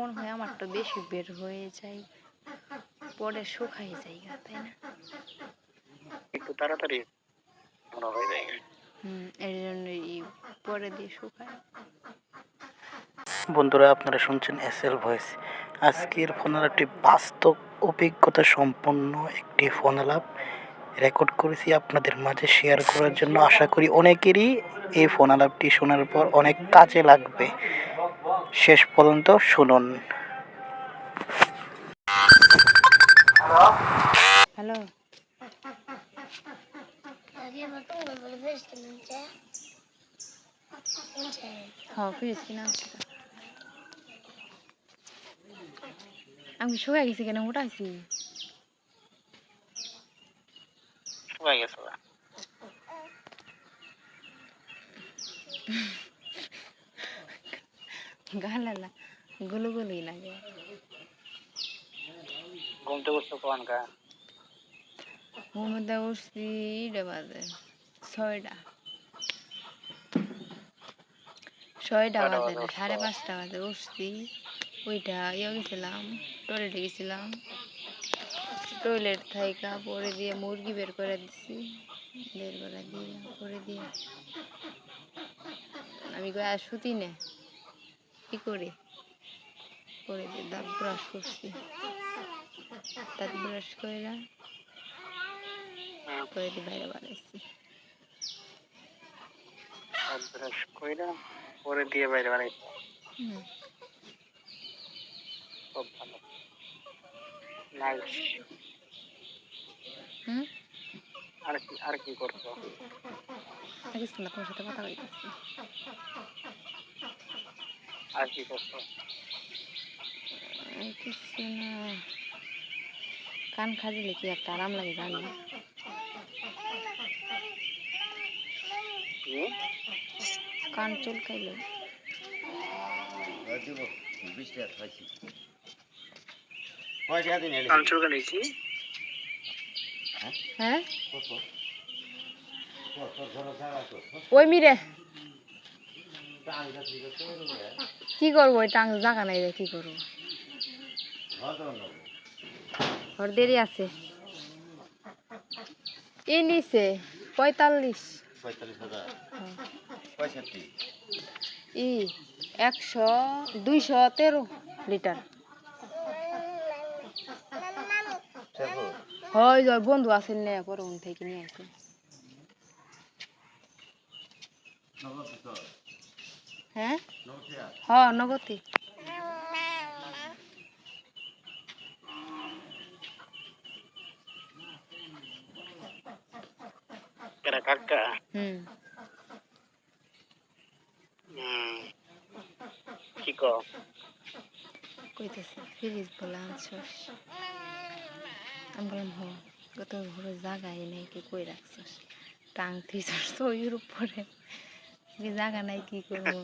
মনে হয় আমারটা বেশি বের হয়ে যায়, পরে শুকাই যায়, তাই না? একটু তাড়াতাড়ি মনে হয়ে যায়। এর জন্যই পরে দিয়ে শুকায়। বন্ধুরা, আপনারা শুনছেন এসএল ভয়েস। আজকের ফোন আলাপটি বাস্তব অভিজ্ঞতা সম্পন্ন একটি ফোন আলাপ রেকর্ড করেছি আপনাদের মাঝে শেয়ার করার জন্য। আশা করি অনেকেরই এই ফোন আলাপটি শোনার পর অনেক কাজে লাগবে। শেষ পর্যন্ত শুনুন। হ্যালো, হ্যাঁ ফ্রিজ কিনা আমি শুকাই গেছি কেন উঠাইছি শুকাই গেছে গালালা গুলো গুলোই লাগে। ঘুমতে বসছো কোন কা? ঘুমোতে উঠছি বাজে 6টা, 6টা বাজে না 5:30 বাজে উঠছি। ওইটা গেছিলাম, টয়লেটে গেছিলাম, টয়লেট থাইকা পরে দিয়ে মুরগি বের করে দিছি, বের করে দিয়ে পরে দিয়ে আমি আর শুতি নে কি করি করে দিয়ে দাঁত ব্রাশ করছি, দাঁত ব্রাশ করে দিয়ে বাইরে বাড়াইছি। ব্রাশ কইরা পরে দিয়ে বাইরে বাড়াইছো। খুব ভালো, নাইস। আর কি করছো? কিছু না, তোমার সাথে কথা বলতেছি। আর কি করছো? কিছু না, কান খাজিলে কি একটা আরাম লাগে জানি। কান চুলকাইলে হ্যাঁ ওই মিরে কি করবো, ওই টাং জায়গা নাই রে, কি করবো, ঘর দেরি আছে। ই নিছে 45,000 ই 213 লিটার। হয় বন্ধু আসেন না, পরে উন থেকে নিয়ে আসে। হ্যাঁ হ্যাঁ নগতি। কাকা কি কইতেছে ফ্রিজ বলে আনছস। আমি বললাম হ, কত ঘরে জায়গায় নেই, কি কই রাখছস, টাং থিছস ওইর উপরে, জায়গা নাই কি করবো,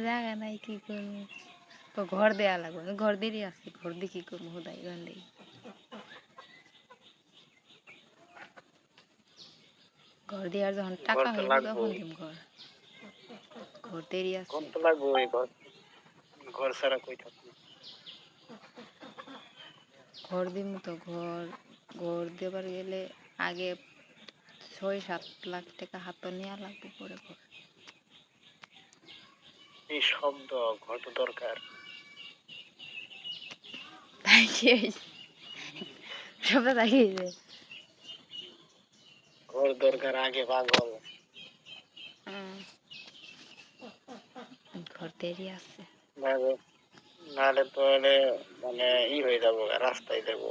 জায়গা নাই কি করবো, তো ঘর দেয়া লাগবে, ঘর দেরি আছে, ঘর দিয়ে কি করবো, হুদাই গান্ডেই ঘর দেওয়ার যখন টাকা হইব তখন দিম ঘর, ঘর দেরি আছে। ঘর তো লাগবে, ঘর ছাড়া কই থাকবো। ঘর দিম তো, ঘর দেবার গেলে আগে 6-7 লাখ টাকা হাতে নেওয়া লাগবে, পরে ঘর। এই শব্দ, ঘর তো দরকার। তাই কি হয়েছে, সবটা তাই হয়েছে, ঘর দরকার আগে পাগল। ঘর দেরি আছে, নাহলে তো মানে হয়ে যাবো, রাস্তায় যাবো।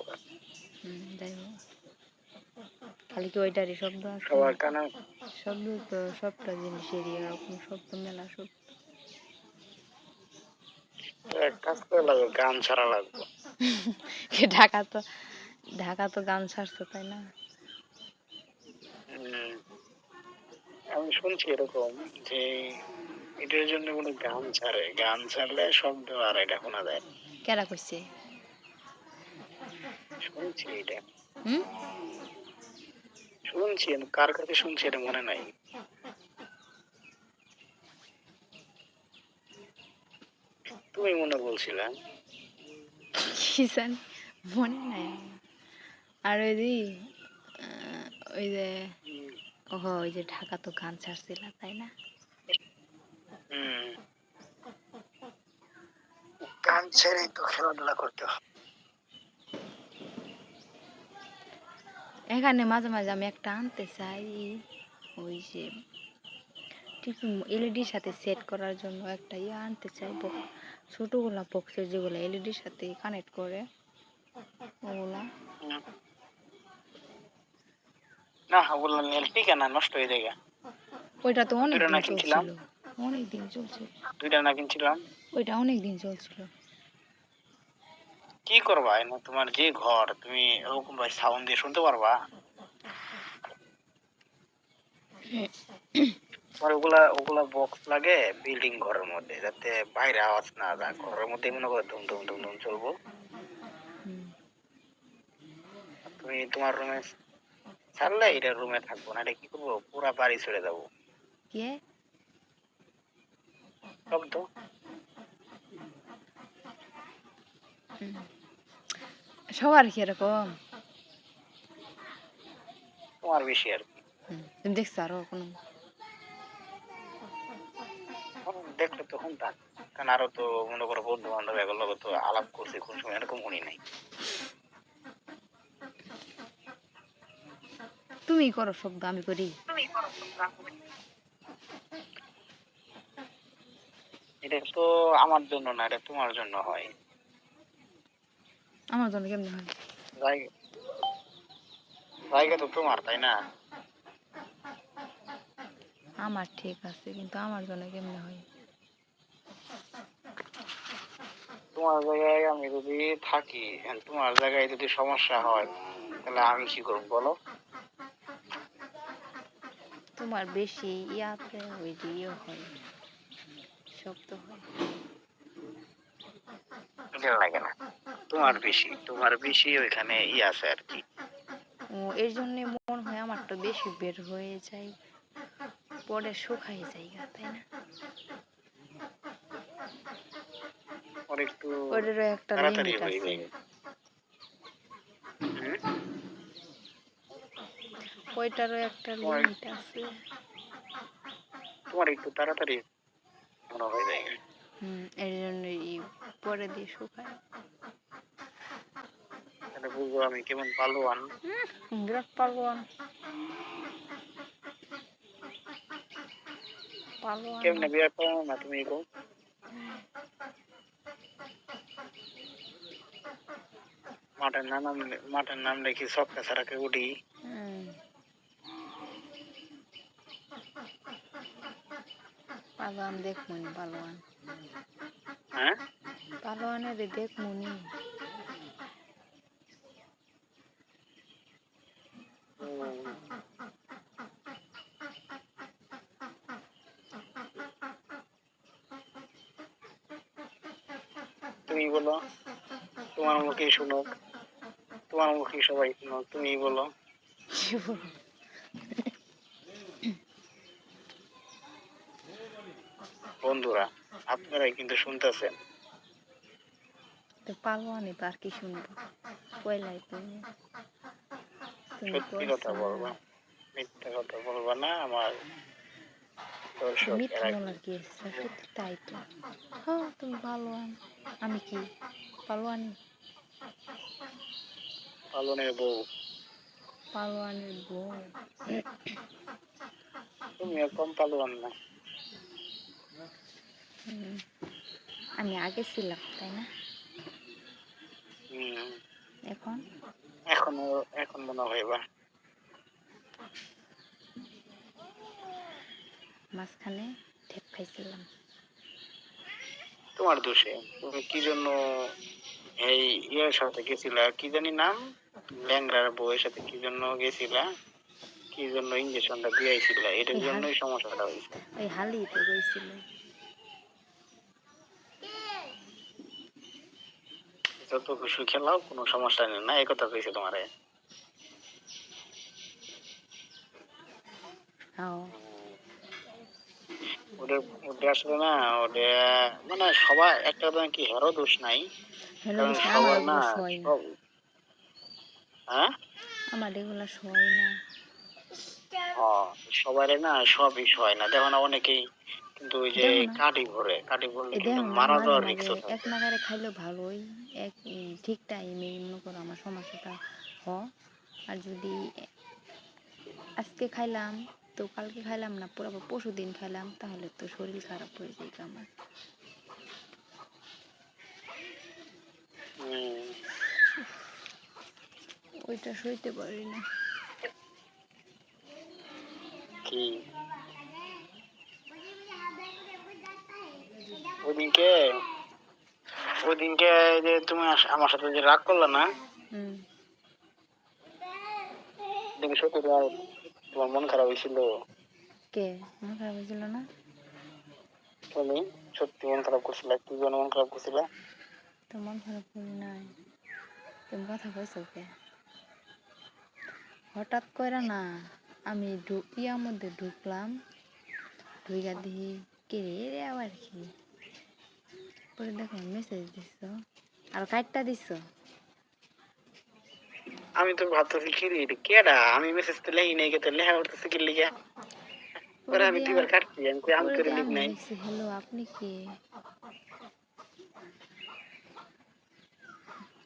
খালি কি ওইটারই শব্দ আছে, সবার কানা শব্দ তো সবটা জিনিসেরই এরকম শব্দ, মেলা শব্দ। এক কাজ করে লাগবে, গান ছাড়া লাগবে। ঢাকা তো গান ছাড়ছে, তাই না? আমি শুনছি এরকম যে এটার জন্য কোনো গান ছাড়ে, গান ছাড়লে শব্দ আর এটা শোনা যায়। কেরা কইছে? শুনছি এটা, শুনছি, কার কাছে শুনছি এটা মনে নাই। তো তুমি মনে বলছিলা। কি জানি মনে নাই আমার। আর ওই যে ওই যে হুম, ওই যে ঢাকা তো গান ছাড়ছিল তাই না? হুম, গান ছেড়েই তো খেলাধুলা করতে হয়। এখানে মাঝে মাঝে আমি একটা আনতে চাই, ওই যে ঠিক এলইডির সাথে সেট করার জন্য একটা ইয়ে আনতে চাই, ছোটোগুলা বক্সের যেগুলো এলইডির সাথে কানেক্ট করে ওগুলা। হুম, না ওগুলো টিকে না, নষ্ট হয়ে যায় গা। ওইটা তো অনেক দুইটা দিন না কিনছিলাম, চলছিল, অনেক দিন চলছিল। দুইটা না কিনছিলাম। ওইটা অনেক দিন চলছিল। কি করবা না, তোমার যে ঘর তুমি ওরকম ভাই সাউন্ড দিয়ে শুনতে পারবা? তোমার ওগুলা ওগুলা বক্স লাগে বিল্ডিং ঘরের মধ্যে, যাতে বাইরে আওয়াজ না যায়, ঘরের মধ্যে মনে করো ধুম ধুম ধুম ধুম চলবো। হুম। আর তুমি তোমার রুমে ছাড়লে এটা রুমে থাকবো না, এটা কি করবো, পুরা বাড়ি ছেড়ে যাবো কে? শব্দ। হুম। সবার কি এরকম? তোমার বেশি আর কি। তুমি দেখছো আরো কোনো? দেখলে তো শুনতাম, কারণ আরো তো মনে করো বন্ধু বান্ধব এগুলো তো আলাপ করছে, কোন সময় এরকম শুনি নাই। তুমি করো শব্দ, আমি করি? এটা তো আমার জন্য না, এটা তোমার জন্য হয়। আমার জন্য কেমনে হয়? জায়গা জায়গা তো তোমার, তাই না? আমার ঠিক আছে, কিন্তু আমার জন্য কেমনে হয়? তোমার জায়গায় আমি যদি থাকি, তোমার জায়গায় যদি সমস্যা হয়, তাহলে আমি কি করবো বলো? তোমার বেশি ইয়াতে ওই যে ইয়ে হয়, শব্দ হয়। এটা লাগে না, তোমার বেশি ওইখানে আছে আর কি। ও এর জন্য মনে হয় আমারটা বেশি বের হয়ে যায়, পরে শুকাই যায় গা, তাই না? ওর একটু ওটারও একটা তাড়াতাড়ি লিমিট হয়ে আছে। যায়। হুম? ওইটারও একটা তোমার লিমিট আছে। তোমার একটু তাড়াতাড়ি মনে হয়ে যায়। এর জন্য পরে দিয়ে শুকায়। তাহলে বুঝবো আমি কেমন পালোয়ান। বিরাট পালোয়ান, পালোয়ান। কেমনে বিয়ে পাবো না তুমি গো? মাঠের নাম রেখে সবটা সারাকে উঠি। হুম, পালোয়ান দেখমুনি, পালোয়ান হ্যাঁ, পালোয়ানের দেখমুনি। উম, তুমি বলো, তোমার মুখে শুনুক, তোমার মুখে সবাই শুনুক, তুমি বলো। কি বলবো? বন্ধুরা, আপনারাই কিন্তু শুনতেছেন। তো পালোয়ানি তো আর কি শুনবো, পয়লাই তুমি তুমি সত্যি কথা কইছো। বলবা, মিথ্যা কথা বলবা না, আমার তো দর্শক মিথ্যা এরা বলার কি আছে? সত্যি তাই তো। হ্যাঁ তুমি পালোয়ান, আমি কি পালোয়ানি? পালনের বউ। পালোয়ানের বউ। তুমি কম পালোয়ান না। হুম, আমি আগে ছিলাম তাই না? হম, এখন এখনো এখন মনে হয় বা মাঝখানে ঠেপ খাইছিলাম। তোমার দোষে। তুমি কি জন্য এই ইয়ের সাথে গেছিলা, কি জানি নাম, ল্যাংড়ার বউয়ের সাথে কি জন্য গেছিলা, কি জন্য ইঞ্জেকশনটা দিয়েছিলা, এটার ওই জন্যই সমস্যাটা হয়েছে। ওই হালি তো গেছিল। যত খুশি খেলাও, কোনো সমস্যা নেই না, এই কথা কইছে তোমারে। হ্যাঁ। ও ওটা ওটা আসলে না, ওটা মানে সবার একটা কথা কি হেরো দোষ নাই, হ্যালো কারণ দোষ না, আমার সবার না ওগুলো সয় না, সব হ্যাঁ আমার এগুলো সয় না। সবারই না সবই হয় না, দেখো না অনেকেই কিন্তু ওই যে দেখো না, কাঠি ভরলে এই কিন্তু দেখো না, মারা মাঝে যাওয়ার মাঝে রিস্কও এক থাকে। নাগারে খাইলেও ভালোই, এক ঠিক টাইমে মনে করো আমার সমস্যাটা হ। আর যদি আজকে খাইলাম তো কালকে খাইলাম না, পুরো পরশু দিন খাইলাম, তাহলে তো শরীর খারাপ হয়ে যায় আমার। হুম, ওইটা সইতে পারি না। কি ওদিনকে ওদিনকে যে তুমি আমার সাথে যে রাগ করলে না, হুম। দেখি সত্যি তোমার তোমার মন খারাপ হয়েছিল? কে মন খারাপ হয়েছিল না? তুমি সত্যি মন খারাপ করছিলে? কি জন্য মন খারাপ করছিলে? তো মন খারাপ করি নাই, তুমি কথা কইছো কে? হঠাৎ করে না, আমি ইয়ার মধ্যে ঢুকলাম, ঢুকা দিই কে রে আবার কি, পরে দেখো মেসেজ দিছ আর কাটটা দিছ। আমি তো ভাবতেছি কি রে এটা কেডা, আমি মেসেজ তো লেখি নাই, কে তো লেখা করতেছি কি লিখা? পরে পরে আমি দিয়া দুইবার কাটছি, আমি কই আমি পরে করে দিয়ে লিখ আমি নাই। লিখছি হ্যালো আপনি কে,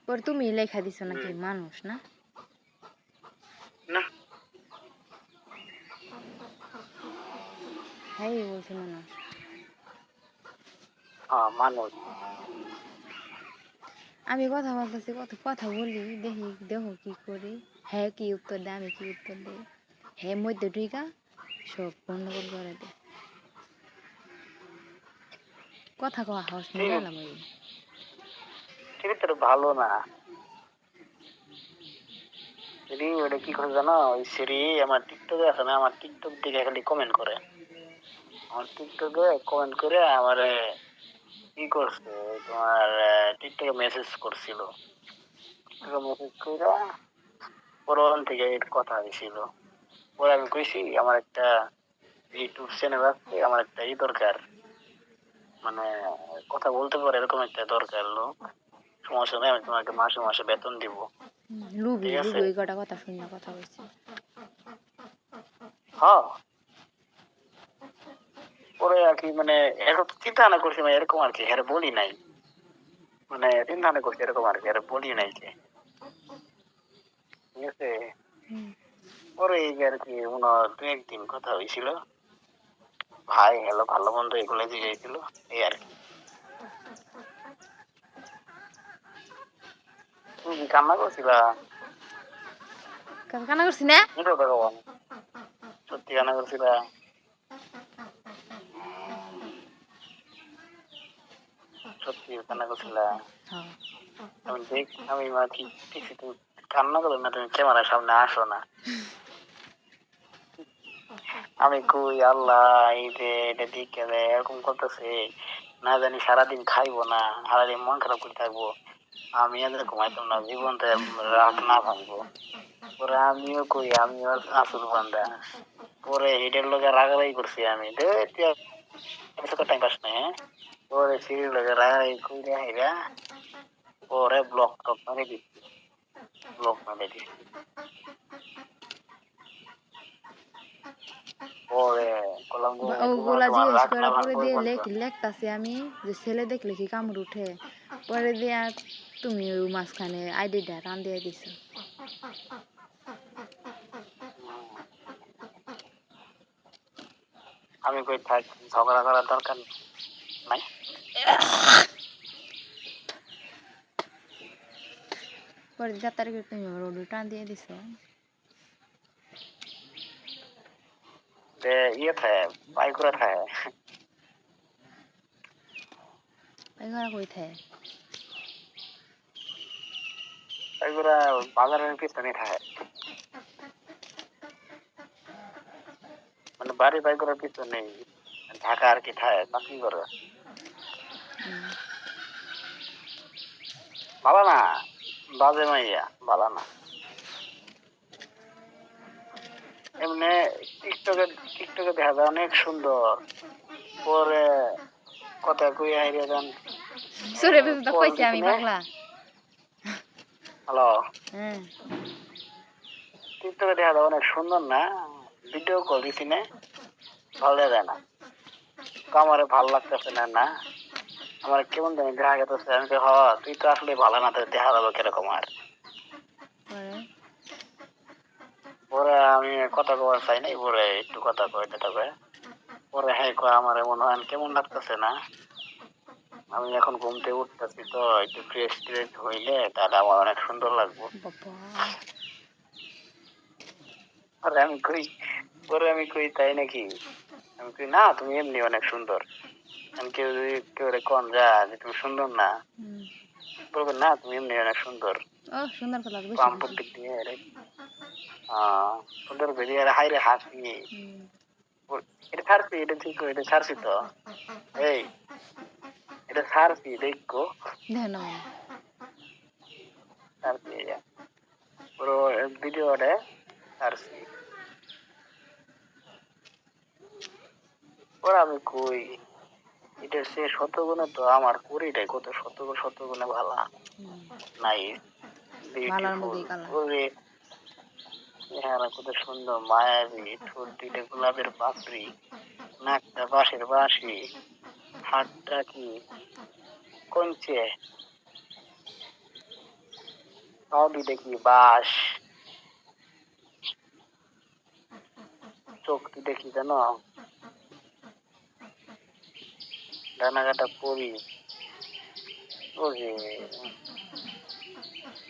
পরে তুমি লেখা দিছো নাকি হুম, মানুষ না? না, হ্যাঁ বলছে মানুষ। হ্যাঁ মানুষ। আমি কথা বলতেছি, কত কথা বলি, দেখি দেখো কি করি, হ্যাঁ কি উত্তর দেয় আমি কি উত্তর দিই, হ্যাঁ মধ্যে ঢুকা সব গন্ডগোল করে দেয়, কথা কওয়া হাউস নিয়ে এলাম ওই। ঠিক তো ভালো না। সিরি ওটা কি করে জানো, ওই সিরি আমার টিকটকে আছে না, আমার টিকটক দিকে খালি কমেন্ট করে, আমার টিকটকে কমেন্ট করে আমার কি করছে, তোমার টিকটকে মেসেজ করছিল, টিকটকে মেসেজ করে পরবর্তী থেকে কথা হয়েছিল। পরে আমি কইছি আমার একটা ইউটিউব চ্যানেল আছে, আমার একটা দরকার, মানে কথা বলতে পারে এরকম একটা দরকার লোক, সমস্যা নেই, আমি তোমাকে মাসে মাসে বেতন দিব। লুবি ঠিক আছে, লুবি ওই কটা কথা শুনে কথা বলছি। হ্যাঁ। পরে আর কি মানে এখন চিন্তা ভাবনা করছি, মানে এরকম আর কি, হ্যাঁ বলি নাই, মানে চিন্তা ভাবনা করছি এরকম আর কি, হ্যাঁ বলি নাই যে, ঠিক আছে। পরে এই যে আর কি মনে হয় দু একদিন কথা হয়েছিল, ভাই হ্যালো ভালো মন্দ এগুলো জিজ্ঞাসা, এই আর কি। তুমি কি কান্না করছিলা? কান্না করছি না? মিঠো তো কখন সত্যি কান্না করছিলা? সত্যি কান্না করছিলা? হ্যাঁ। আমি আর কি দেখছি তুমি কান্না করো না, তুমি ক্যামেরার সামনে আসো না। আমি কই আল্লাহ, এই যে এটা দেখে এরকম করতেছে, না জানি সারাদিন খাইবো না, সারাদিন মন খারাপ করে থাকবো, আমি এদের ঘুমাইতাম না, জীবনটা রাত না ভাঙবো। পরে আমিও কই আমিও আসল বান্দা, পরে এটার লোকে রাগারাগি করছি আমি, টাইম পাস নাই, হ্যাঁ। পরে সিঁড়ির লোকে রাগারাগি কইরা হেরা পরে ব্লক টক মেরে দিচ্ছি, ব্লক মেরে দিচ্ছি। পরে বললাম যে জীবনে ওগুলা তোমার জিজ্ঞেস রাগ না করার পরে ভাঙবো দিয়ে বলতো। লেখতাছি আমি যে ছেলে দেখলে কি কামড় উঠে, পরে দিয়া তুমি ওই মাঝখানে আইডিটা টান দিয়ে দিছো। আমি কই থাক, ঝগড়া করার দরকার নাই। পরে 4 তারিখে তুমি আমার ওটা টান দিয়ে দিছো। ইয়ে থাকে, পাইকুরা থাকে। এগুলা কই থাকে? পাইকুরা বাজারের পিছনে থাকে, মানে বাড়ি পাইকুরার পিছনে, ঢাকা আর কি থাকে, চাকরি করে। ভালো না, বাজে মাইয়া, ভালো না। এমনি টিকটকে টিকটকে দেখা যায় অনেক সুন্দর, পরে কথা কই হাইরে দেন সুরে তো কল কইছি আমি দিছি না পাগলা। হ্যালো হ্যাঁ টিকটকে দেখা যায় অনেক সুন্দর না ভিডিও কল দিছি না ভালো দেয় না তো আমার ভালো লাগতেছে না না আমার কেমন জানি দেখা গেছে আমি হ তুই তো আসলে ভালো না তো দেখা যাবে কিরকম আর পরে পরে আমি কথা কবার চাই নাই পরে একটু কথা কইতে তবে পরে হ্যাঁ কয় আমার মনে হয় কেমন লাগতেছে না আমি এখন ঘুম থেকে উঠতেছি তো একটু ফ্রেশ ট্রেশ হইলে তাহলে আমার অনেক সুন্দর লাগবে বাবা পরে আমি কই তাই নাকি আমি কই না তুমি এমনি অনেক সুন্দর আমি কেউ রে কোন যা যে তুমি সুন্দর না হুম। বলবে না তুমি এমনি অনেক সুন্দর ও সুন্দর করে লাগবে বেশি পাম বেশি। প্রত্যেক দিয়ে রে সুন্দর করে আর হাইরে হাসি হুম। এটা ছাড়ছি এটা ঠিক এটা ছাড়ছি তো এই এটা ছাড়ছি দেখো দেখো না মানে। ছাড়ছি এটা পুরো ভিডিওটা ছাড়ছি ওরা আমি কই এটা সে শতগুণে তো আমার পরিটাই কত শতগুণে ভালো হুম। নাই মালার বিউটিফুল মধ্যেই কালা। ওরে চেহারা কত সুন্দর মায়াবী ঠোঁট দুইটা গোলাপের পাপড়ি নাকটা বাঁশের বাঁশি হাতটা কি কঞ্চে পাও দুইটা কি বাঁশ চোখ দুইটা কি জানো ডানাকাটা পরি ওরে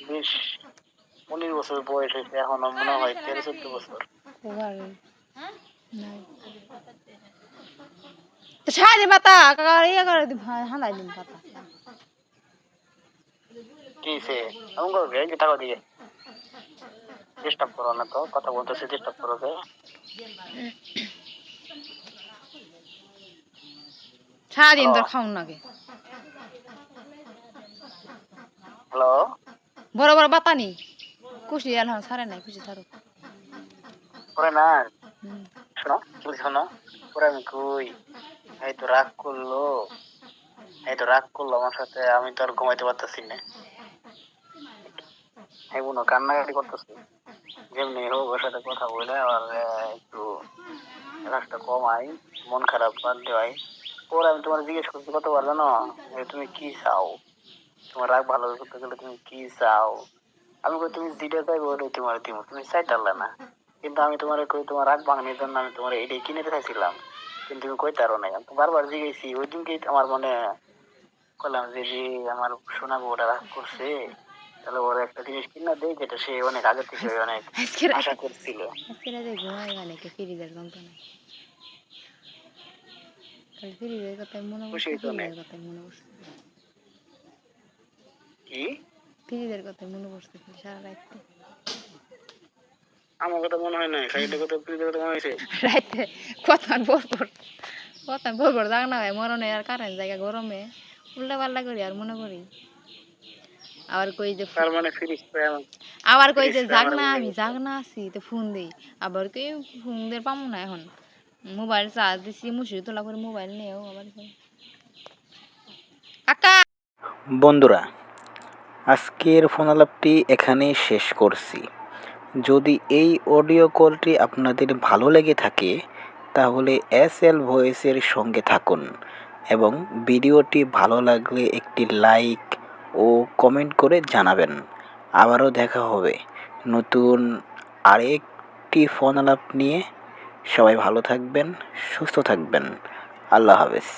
20-19 বছর বয়স হয়েছে এখনো মনে হয় 13-14 বছর ওভার নাই তো সারি পাতা কাকা ইয়ে করে দি হালাই দিন পাতা কি সে এমন করবে যে টাকা দিয়ে ডিস্টার্ব করো না তো কথা বলতেছে ডিস্টার্ব করো যে সারাদিন হ্যালো তোর খাউন নাকি হ্যালো বড় বড় পাতা নি খুশি এখন সারে নাই খুশি সারো পরে না হুম। শোনো কি বলছি শোনো পরে আমি কই এই তো রাগ করলো আমার সাথে আমি তো আর ঘুমাইতে পারতেছি না এই বোনো কান্নাকাটি করতেছি যেমনি হোক ওর সাথে কথা বলে আর একটু রাগটা কমাই মন খারাপ বাদ দেওয়াই পরে আমি তোমার জিজ্ঞেস করছি কতবার জানো যে তুমি কি চাও তোমার রাগ ভালো করতে গেলে তুমি কি চাও আমি কই তুমি যেটা চাইবো ওটাই তোমার দিব তুমি চাইতারলে না কিন্তু আমি তোমার কই তোমার রাগ ভাঙানোর জন্য আমি তোমার এটাই কিনে চাইছিলাম কিন্তু তুমি কইতারো না আমি তো বারবার জিজ্ঞেসি ওই দিনকেই আমার মনে করলাম যে যে আমার শোনা বউটা রাগ করছে তাহলে ওর একটা জিনিস কিনা দেয় যেটা সে অনেক আগে থেকে অনেক আজকে আশা করছিল আজকে রাতে ঘুমাই মানে কে ফিরিজের যন্ত্রণা খালি ফিরিজের কথাই মনে খুশি পড়ছে হইতো অনেক ফিরিজের কথাই মনে পড়ছে কি ফিরিজের কথাই মনে পড়ছে খালি সারা রাতে আমার কথা মনে হয় না খাইটা কথা প্রিয় কথা মনে হয়েছে রাতে কথা ভোর ভোর জাগনা হয় মরণে আর কারেন্ট জায়গা গরমে উল্টা পাল্টা করি আর মনে করি আবার কই যে তার মানে ফিরিস আবার কই যে ফিরিস আমার জাগনা বুঝে আমি গেছে জাগনা আছি তো ফোন দেই আবার কই ফোন দের পামু না এখন মোবাইল চার্জ দিছি মুসুরি তোলা করে মোবাইল নিয়েও আবার কাকা বন্ধুরা, আজকের ফোন আলাপটি এখানেই শেষ করছি। যদি এই অডিও কলটি আপনাদের ভালো লেগে থাকে তাহলে এসএল ভয়েসের সঙ্গে থাকুন এবং ভিডিওটি ভালো লাগলে একটি লাইক ও কমেন্ট করে জানাবেন। আবারও দেখা হবে নতুন আরেকটি ফোন আলাপ নিয়ে। সবাই ভালো থাকবেন, সুস্থ থাকবেন। আল্লাহ হাফেজ।